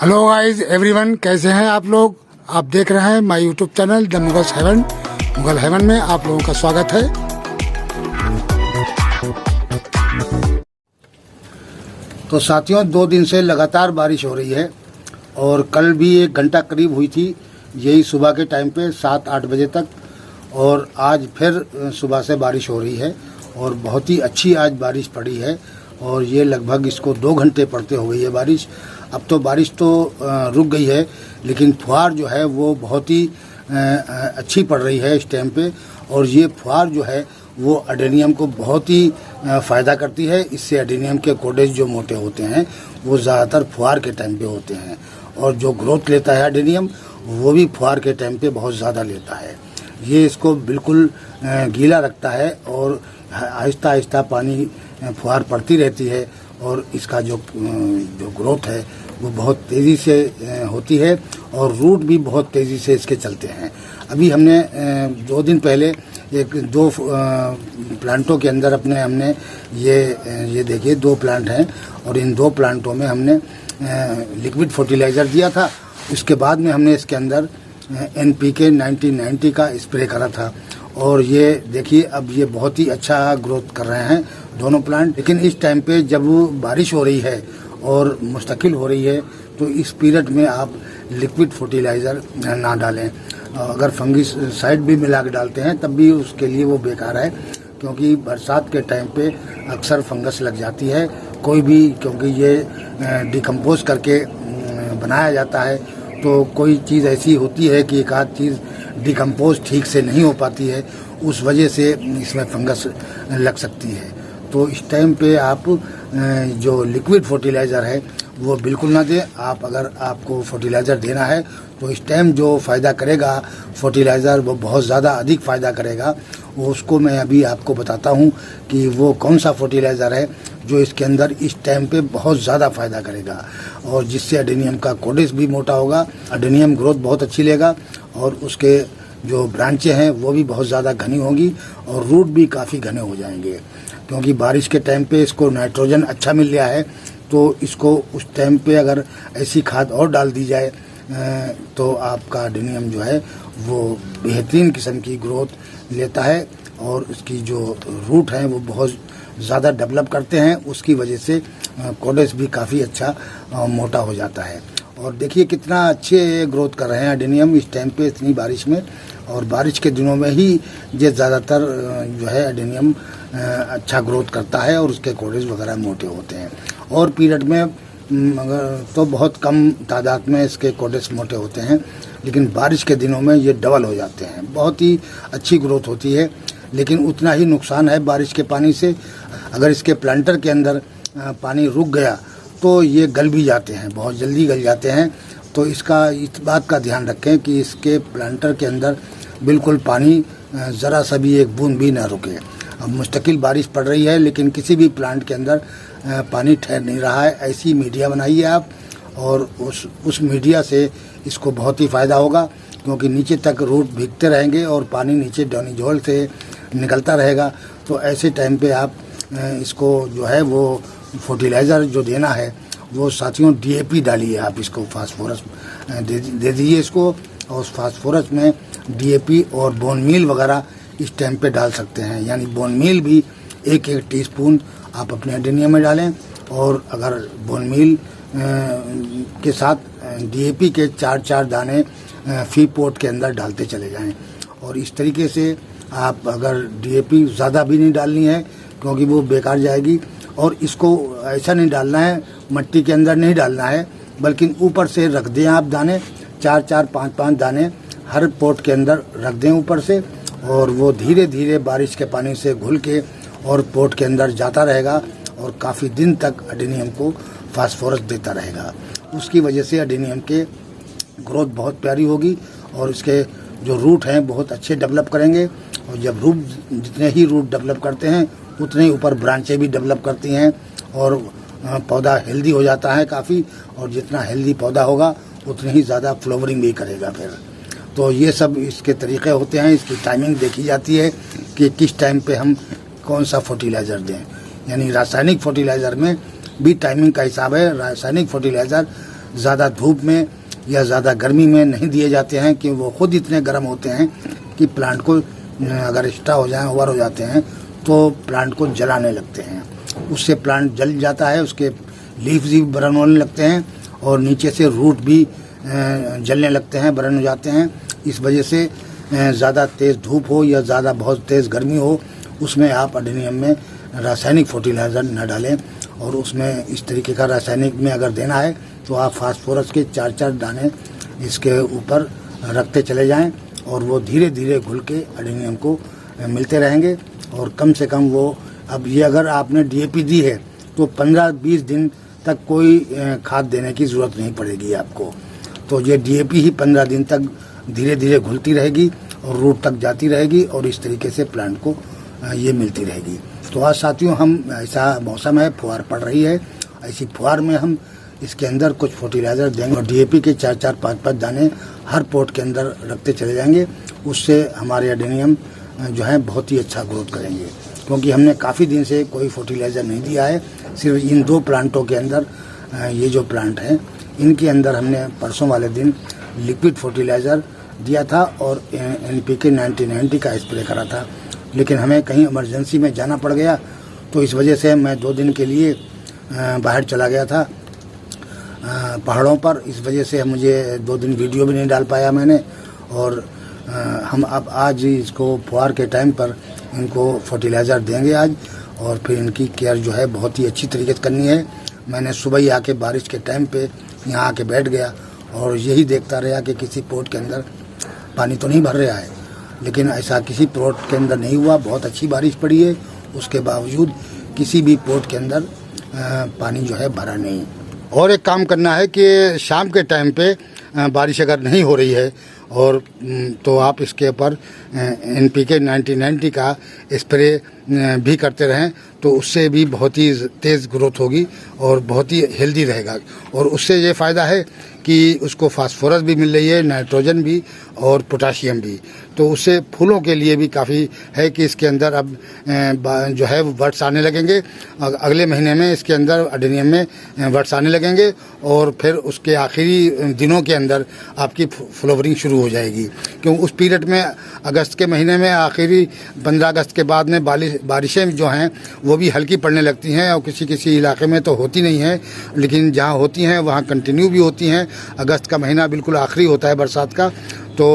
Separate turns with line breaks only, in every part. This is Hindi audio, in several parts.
हेलो गाइस एवरीवन, कैसे हैं आप लोग। आप देख रहे हैं my YouTube channel the Mughal heaven. Mughal heaven में आप लोगों का स्वागत है। तो साथियों, 2 दिन से लगातार बारिश हो रही है और कल भी 1 घंटा करीब हुई थी, यही सुबह के टाइम पे 7-8 बजे तक। और आज फिर सुबह से बारिश हो रही है और बहुत ही अच्छी आज बारिश पड़ी है। और ये लगभग इसको 2 घंटे पड़ते हो गई है बारिश। अब तो बारिश तो रुक गई है, लेकिन फुहार जो है वो बहुत ही अच्छी पड़ रही है इस टाइम पे। और ये फुहार जो है वो एडेनियम को बहुत ही फ़ायदा करती है। इससे एडेनियम के कोडेज जो मोटे होते हैं वो ज़्यादातर फुहार के टाइम पे होते हैं, और जो ग्रोथ लेता है एडेनियम वो भी फुहार के टाइम पे बहुत ज़्यादा लेता है। ये इसको बिल्कुल गीला रखता है और आहिस्ता आहिस्ता पानी फुहार पड़ती रहती है, और इसका जो ग्रोथ है वो बहुत तेज़ी से होती है और रूट भी बहुत तेज़ी से इसके चलते हैं। अभी हमने 2 दिन पहले 2 प्लांटों के अंदर हमने ये देखिए 2 प्लांट हैं, और इन 2 प्लांटों में हमने लिक्विड फर्टिलाइज़र दिया था। उसके बाद में हमने इसके अंदर NPK 90-90 का स्प्रे करा था, और ये देखिए अब ये बहुत ही अच्छा ग्रोथ कर रहे हैं दोनों प्लांट। लेकिन इस टाइम पे जब बारिश हो रही है और मुस्तकिल हो रही है, तो इस पीरियड में आप लिक्विड फर्टिलाइज़र ना डालें। अगर फंगिसाइड भी मिला के डालते हैं तब भी उसके लिए वो बेकार है, क्योंकि बरसात के टाइम पे अक्सर फंगस लग जाती है कोई भी, क्योंकि ये डिकम्पोज करके बनाया जाता है। तो कोई चीज़ ऐसी होती है कि एक आध चीज़ डिकम्पोज ठीक से नहीं हो पाती है, उस वजह से इसमें फंगस लग सकती है। तो इस टाइम पे आप जो लिक्विड फर्टिलाइज़र है वो बिल्कुल ना दें। अगर आपको फर्टिलाइज़र देना है तो इस टाइम जो फ़ायदा करेगा फर्टिलाइज़र, वो बहुत ज़्यादा अधिक फ़ायदा करेगा। वो उसको मैं अभी आपको बताता हूँ कि वो कौन सा फर्टिलाइज़र है जो इसके अंदर इस टाइम पे बहुत ज़्यादा फ़ायदा करेगा, और जिससे एडेनियम का कोडेक्स भी मोटा होगा, एडेनियम ग्रोथ बहुत अच्छी लेगा, और उसके जो ब्रांचें हैं वो भी बहुत ज़्यादा घनी होंगी और रूट भी काफ़ी घने हो जाएंगे। क्योंकि बारिश के टाइम पे इसको नाइट्रोजन अच्छा मिल गया है, तो इसको उस टाइम पे अगर ऐसी खाद और डाल दी जाए तो आपका एडेनियम जो है वो बेहतरीन किस्म की ग्रोथ लेता है, और उसकी जो रूट हैं वो बहुत ज़्यादा डेवलप करते हैं। उसकी वजह से कोडेक्स भी काफ़ी अच्छा मोटा हो जाता है। और देखिए कितना अच्छे ग्रोथ कर रहे हैं एडेनियम इस टाइम पे इतनी बारिश में। और बारिश के दिनों में ही ये ज़्यादातर जो है एडेनियम अच्छा ग्रोथ करता है और उसके कोडेक्स वगैरह मोटे होते हैं। और पीरियड में अगर तो बहुत कम तादाद में इसके कोडेक्स मोटे होते हैं, लेकिन बारिश के दिनों में ये डबल हो जाते हैं। बहुत ही अच्छी ग्रोथ होती है, लेकिन उतना ही नुकसान है बारिश के पानी से। अगर इसके प्लांटर के अंदर पानी रुक गया तो ये गल भी जाते हैं, बहुत जल्दी गल जाते हैं। तो इस बात का ध्यान रखें कि इसके प्लांटर के अंदर बिल्कुल पानी ज़रा सा भी एक बूंद भी ना रुके। अब मुस्तकिल बारिश पड़ रही है, लेकिन किसी भी प्लांट के अंदर पानी ठहर नहीं रहा है। ऐसी मीडिया बनाइए आप, और उस मीडिया से इसको बहुत ही फ़ायदा होगा, क्योंकि नीचे तक रूट भीगते रहेंगे और पानी नीचे डोनीजोल से निकलता रहेगा। तो ऐसे टाइम पे आप इसको जो है वो फर्टिलाइज़र जो देना है वो साथियों DAP डालिए आप इसको, फास्फोरस दे दीजिए इसको। और फास्फोरस में DAP और बोन मील वगैरह इस टाइम पे डाल सकते हैं, यानी बोन मील भी 1-1 टीस्पून आप अपने एडेनियम में डालें, और अगर बोन मील के साथ DAP के 4-4 दाने फी पोट के अंदर डालते चले जाएं। और इस तरीके से आप अगर DAP ज़्यादा भी नहीं डालनी है, क्योंकि वो बेकार जाएगी। और इसको ऐसा नहीं डालना है, मिट्टी के अंदर नहीं डालना है, बल्कि ऊपर से रख दें आप दाने, 4-4, 5-5 दाने हर पोट के अंदर रख दें ऊपर से, और वो धीरे धीरे बारिश के पानी से घुल के और पोट के अंदर जाता रहेगा, और काफ़ी दिन तक एडेनियम को फास्फोरस देता रहेगा। उसकी वजह से एडेनियम के ग्रोथ बहुत प्यारी होगी, और इसके जो रूट हैं बहुत अच्छे डेवलप करेंगे। और जब जितने ही रूट डेवलप करते हैं उतने ही ऊपर ब्रांचें भी डेवलप करती हैं, और पौधा हेल्दी हो जाता है काफ़ी। और जितना हेल्दी पौधा होगा उतनी ही ज़्यादा फ्लावरिंग भी करेगा फिर। तो ये सब इसके तरीक़े होते हैं। इसकी टाइमिंग देखी जाती है कि किस टाइम पे हम कौन सा फर्टिलाइज़र दें। यानी रासायनिक फर्टिलाइज़र में भी टाइमिंग का हिसाब है। रासायनिक फर्टिलाइज़र ज़्यादा धूप में या ज़्यादा गर्मी में नहीं दिए जाते हैं कि वो खुद इतने गर्म होते हैं कि प्लांट को अगर एक्स्ट्रा हो जाए, ओवर हो जाते हैं तो प्लांट को जलाने लगते हैं। उससे प्लांट जल जाता है, उसके लीव्स भी बर्न होने लगते हैं और नीचे से रूट भी जलने लगते हैं, बर्न हो जाते हैं। इस वजह से ज़्यादा तेज़ धूप हो या ज़्यादा बहुत तेज़ गर्मी हो, उसमें आप अडेनियम में रासायनिक फर्टिलाइज़र न डालें। और उसमें इस तरीके का रासायनिक में अगर देना है तो आप फास्फोरस के 4-4 दाने इसके ऊपर रखते चले जाएं और वो धीरे धीरे घुल के अडेनियम को मिलते रहेंगे। और कम से कम वो, अब ये अगर आपने डीएपी दी है तो 15-20 दिन तक कोई खाद देने की ज़रूरत नहीं पड़ेगी आपको। तो ये डीएपी ही 15 दिन तक धीरे धीरे घुलती रहेगी और रूट तक जाती रहेगी और इस तरीके से प्लांट को ये मिलती रहेगी। तो आज साथियों, हम ऐसा मौसम है, फुहार पड़ रही है, ऐसी फुहार में हम इसके अंदर कुछ फर्टिलाइज़र देंगे और डीएपी के 4-4, 5-5 दाने हर पोट के अंदर रखते चले जाएंगे। उससे हमारे अडेनियम जो है बहुत ही अच्छा ग्रोथ करेंगे, क्योंकि हमने काफ़ी दिन से कोई फर्टिलाइज़र नहीं दिया है। सिर्फ इन 2 प्लांटों के अंदर, ये जो प्लांट हैं इनके अंदर हमने परसों वाले दिन लिक्विड फर्टिलाइज़र दिया था और NPK 90-90 का स्प्रे करा था। लेकिन हमें कहीं इमरजेंसी में जाना पड़ गया, तो इस वजह से मैं 2 दिन के लिए बाहर चला गया था पहाड़ों पर। इस वजह से मुझे 2 दिन वीडियो भी नहीं डाल पाया मैंने। और हम अब आज इसको फुहार के टाइम पर इनको फर्टिलाइज़र देंगे आज, और फिर इनकी केयर जो है बहुत ही अच्छी तरीके से करनी है। मैंने सुबह ही आके बारिश के टाइम पे यहाँ आके बैठ गया और यही देखता रहा कि किसी पोट के अंदर पानी तो नहीं भर रहा है, लेकिन ऐसा किसी पोट के अंदर नहीं हुआ। बहुत अच्छी बारिश पड़ी है, उसके बावजूद किसी भी पोट के अंदर पानी जो है भरा नहीं। और एक काम करना है कि शाम के टाइम पे बारिश अगर नहीं हो रही है और तो आप इसके ऊपर NPK 90-90 का स्प्रे भी करते रहें, तो उससे भी बहुत ही तेज़ ग्रोथ होगी और बहुत ही हेल्दी रहेगा। और उससे ये फ़ायदा है कि उसको फास्फोरस भी मिल रही है, नाइट्रोजन भी और पोटाशियम भी। तो उससे फूलों के लिए भी काफ़ी है कि इसके अंदर अब जो है बर्ड्स आने लगेंगे। अगले महीने में इसके अंदर अडेनियम में बर्ड्स आने लगेंगे और फिर उसके आखिरी दिनों के अंदर आपकी फ्लावरिंग शुरू हो जाएगी। क्योंकि उस पीरियड में अगस्त के महीने में आखिरी 15 अगस्त के बाद में बारिशें जो हैं वो भी हल्की पड़ने लगती हैं और किसी किसी इलाके में तो होती नहीं है, लेकिन जहाँ होती हैं वहाँ कंटिन्यू भी होती हैं। अगस्त का महीना बिल्कुल आखिरी होता है बरसात का, तो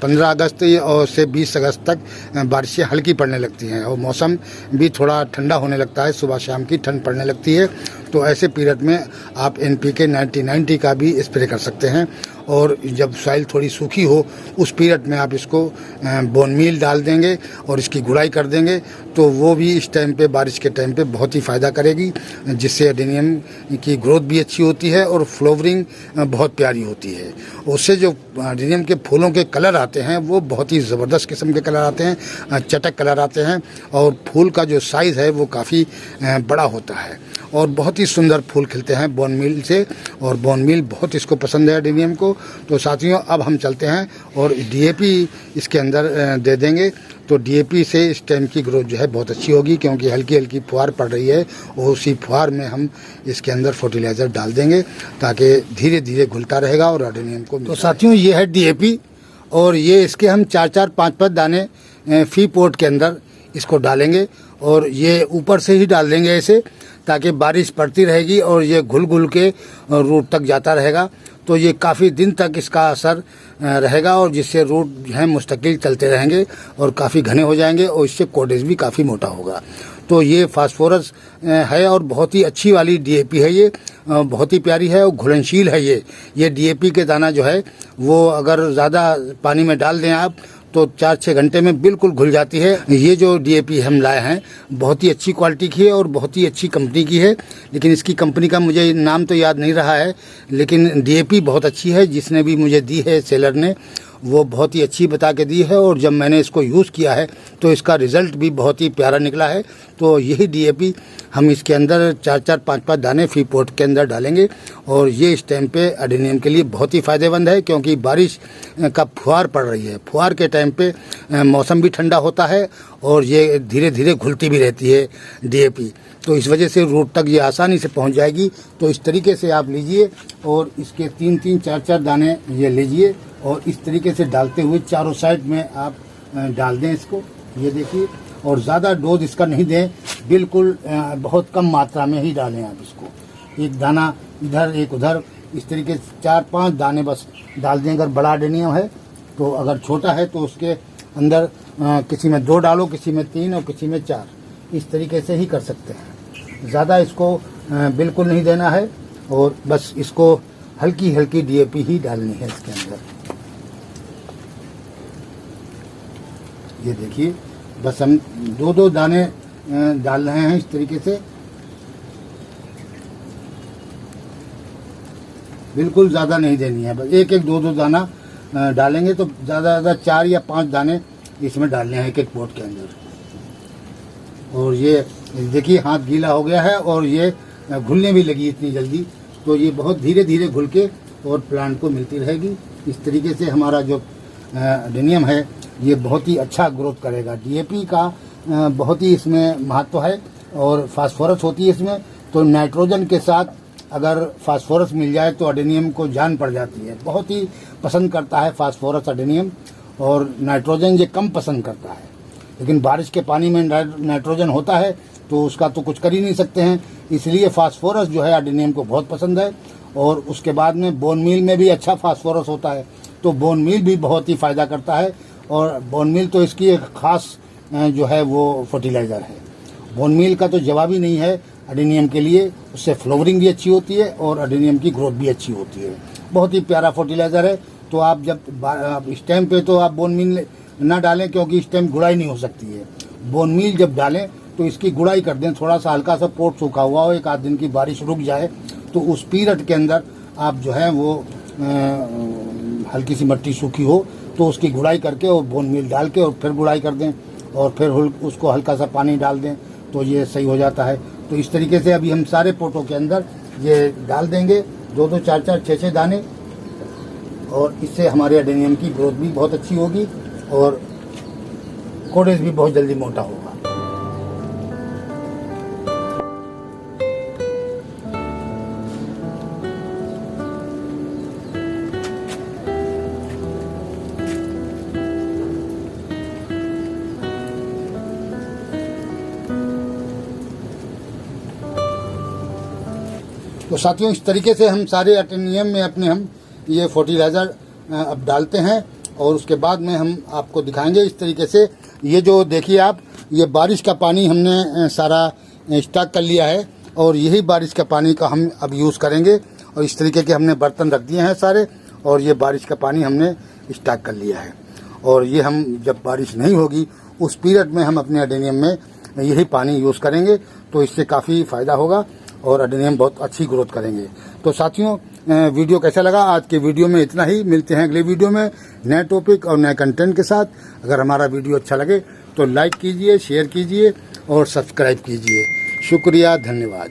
15 अगस्त और से 20 अगस्त तक बारिशें हल्की पड़ने लगती हैं और मौसम भी थोड़ा ठंडा होने लगता है, सुबह शाम की ठंड पड़ने लगती है। तो ऐसे पीरियड में आप NPK 90-90 का भी स्प्रे कर सकते हैं। और जब सॉइल थोड़ी सूखी हो उस पीरियड में आप इसको बोन मील डाल देंगे और इसकी गुड़ाई कर देंगे, तो वो भी इस टाइम पे, बारिश के टाइम पे बहुत ही फ़ायदा करेगी, जिससे अडेनियम की ग्रोथ भी अच्छी होती है और फ्लावरिंग बहुत प्यारी होती है। उससे जो अडेनियम के फूलों के कलर आते हैं वो बहुत ही ज़बरदस्त किस्म के कलर आते हैं, चटक कलर आते हैं और फूल का जो साइज़ है वो काफ़ी बड़ा होता है और बहुत ही सुंदर फूल खिलते हैं बोन मील से। और बोन मील बहुत इसको पसंद है अडेनियम को। तो साथियों, अब हम चलते हैं और DAP इसके अंदर दे देंगे। तो DAP से इस टाइम की ग्रोथ जो है बहुत अच्छी होगी, क्योंकि हल्की हल्की फुहार पड़ रही है और उसी फुहार में हम इसके अंदर फर्टिलाइज़र डाल देंगे ताकि धीरे धीरे घुलता रहेगा और अडेनियम को। तो साथियों, ये है DAP और ये इसके हम 4-4, 5-5 दाने फी पोट के अंदर इसको डालेंगे और ये ऊपर से ही डाल देंगे ऐसे, ताकि बारिश पड़ती रहेगी और ये घुल घुल के रूट तक जाता रहेगा। तो ये काफ़ी दिन तक इसका असर रहेगा और जिससे रूट जो है मुस्तकिल चलते रहेंगे और काफ़ी घने हो जाएंगे और इससे कोडेज भी काफ़ी मोटा होगा। तो ये फास्फोरस है और बहुत ही अच्छी वाली DAP है, ये बहुत ही प्यारी है और घुलनशील है। ये DAP के दाना जो है वो अगर ज़्यादा पानी में डाल दें आप तो 4-6 घंटे में बिल्कुल घुल जाती है। ये जो DAP हम लाए हैं बहुत ही अच्छी क्वालिटी की है और बहुत ही अच्छी कंपनी की है, लेकिन इसकी कंपनी का मुझे नाम तो याद नहीं रहा है, लेकिन DAP बहुत अच्छी है। जिसने भी मुझे दी है सेलर ने, वो बहुत ही अच्छी बता के दी है और जब मैंने इसको यूज़ किया है तो इसका रिज़ल्ट भी बहुत ही प्यारा निकला है। तो यही DAP हम इसके अंदर 4-4, 5-5 दाने फी पोट के अंदर डालेंगे और ये इस टाइम पे अडेनियम के लिए बहुत ही फ़ायदेमंद है, क्योंकि बारिश का फुहार पड़ रही है। फुहार के टाइम पे मौसम भी ठंडा होता है और ये धीरे धीरे घुलती भी रहती है DAP। तो इस वजह से रोड तक ये आसानी से पहुंच जाएगी। तो इस तरीके से आप लीजिए और इसके 3-3, 4-4 दाने ये लीजिए और इस तरीके से डालते हुए चारों साइड में आप डाल दें इसको, ये देखिए। और ज़्यादा डोज इसका नहीं दें, बिल्कुल बहुत कम मात्रा में ही डालें आप इसको। एक दाना इधर एक उधर, इस तरीके से 4-5 दाने बस डाल दें। अगर बड़ा एडेनियम है तो, अगर छोटा है तो उसके अंदर किसी में 2 डालो, किसी में 3 और किसी में 4, इस तरीके से ही कर सकते हैं। ज़्यादा इसको बिल्कुल नहीं देना है और बस इसको हल्की हल्की DAP ही डालनी है इसके अंदर। ये देखिए, बस हम 2-2 दाने डाल रहे हैं इस तरीके से, बिल्कुल ज़्यादा नहीं देनी है। बस 1-1, 2-2 दाना डालेंगे तो ज़्यादा 4 या 5 दाने इसमें डालने हैं एक पॉट के अंदर। और ये देखिए हाथ गीला हो गया है और ये घुलने भी लगी इतनी जल्दी, तो ये बहुत धीरे धीरे घुल के और प्लांट को मिलती रहेगी। इस तरीके से हमारा जो एडेनियम है ये बहुत ही अच्छा ग्रोथ करेगा। DAP का बहुत ही इसमें महत्व है और फास्फोरस होती है इसमें, तो नाइट्रोजन के साथ अगर फास्फोरस मिल जाए तो एडेनियम को जान पड़ जाती है। बहुत ही पसंद करता है फास्फोरस एडेनियम, और नाइट्रोजन ये कम पसंद करता है। लेकिन बारिश के पानी में नाइट्रोजन होता है तो उसका तो कुछ कर ही नहीं सकते हैं, इसलिए फास्फोरस जो है एडेनियम को बहुत पसंद है। और उसके बाद में बोन मील में भी अच्छा फास्फोरस होता है, तो बोन मील भी बहुत ही फ़ायदा करता है। और बोन मील तो इसकी एक ख़ास जो है वो फर्टिलाइज़र है। बोन मील का तो जवाब ही नहीं है एडेनियम के लिए, उससे फ्लावरिंग भी अच्छी होती है और एडेनियम की ग्रोथ भी अच्छी होती है। बहुत ही प्यारा फर्टिलाइज़र है। तो आप जब इस टाइम पे तो आप बोन मील ना डालें, क्योंकि इस टाइम गुड़ाई नहीं हो सकती है। बोन मील जब डालें तो इसकी गुड़ाई कर दें, थोड़ा सा हल्का सा पोट सूखा हुआ हो, 1 आध दिन की बारिश रुक जाए तो उस पीरियड के अंदर आप जो है वो हल्की सी मिट्टी सूखी हो तो उसकी गुड़ाई करके और बोन मील डाल के और फिर गुड़ाई कर दें और फिर उसको हल्का सा पानी डाल दें तो ये सही हो जाता है। तो इस तरीके से अभी हम सारे पोटों के अंदर ये डाल देंगे 2-2, 4-4, 6-6 दाने, और इससे हमारे एडेनियम की ग्रोथ भी बहुत अच्छी होगी और कोडेज भी बहुत जल्दी मोटा होगा। तो साथियों, इस तरीके से हम सारे एडेनियम में अपने हम ये फर्टिलाइज़र अब डालते हैं और उसके बाद में हम आपको दिखाएंगे इस तरीके से। ये जो देखिए आप, ये बारिश का पानी हमने सारा स्टॉक कर लिया है और यही बारिश का पानी का हम अब यूज़ करेंगे। और इस तरीके के हमने बर्तन रख दिए हैं सारे, और ये बारिश का पानी हमने स्टॉक कर लिया है। और ये हम जब बारिश नहीं होगी उस पीरियड में हम अपने एडेनियम में यही पानी यूज़ करेंगे, तो इससे काफ़ी फ़ायदा होगा और एडेनियम बहुत अच्छी ग्रोथ करेंगे। तो साथियों, वीडियो कैसा लगा? आज के वीडियो में इतना ही। मिलते हैं अगले वीडियो में नए टॉपिक और नए कंटेंट के साथ। अगर हमारा वीडियो अच्छा लगे तो लाइक कीजिए, शेयर कीजिए और सब्सक्राइब कीजिए। शुक्रिया, धन्यवाद।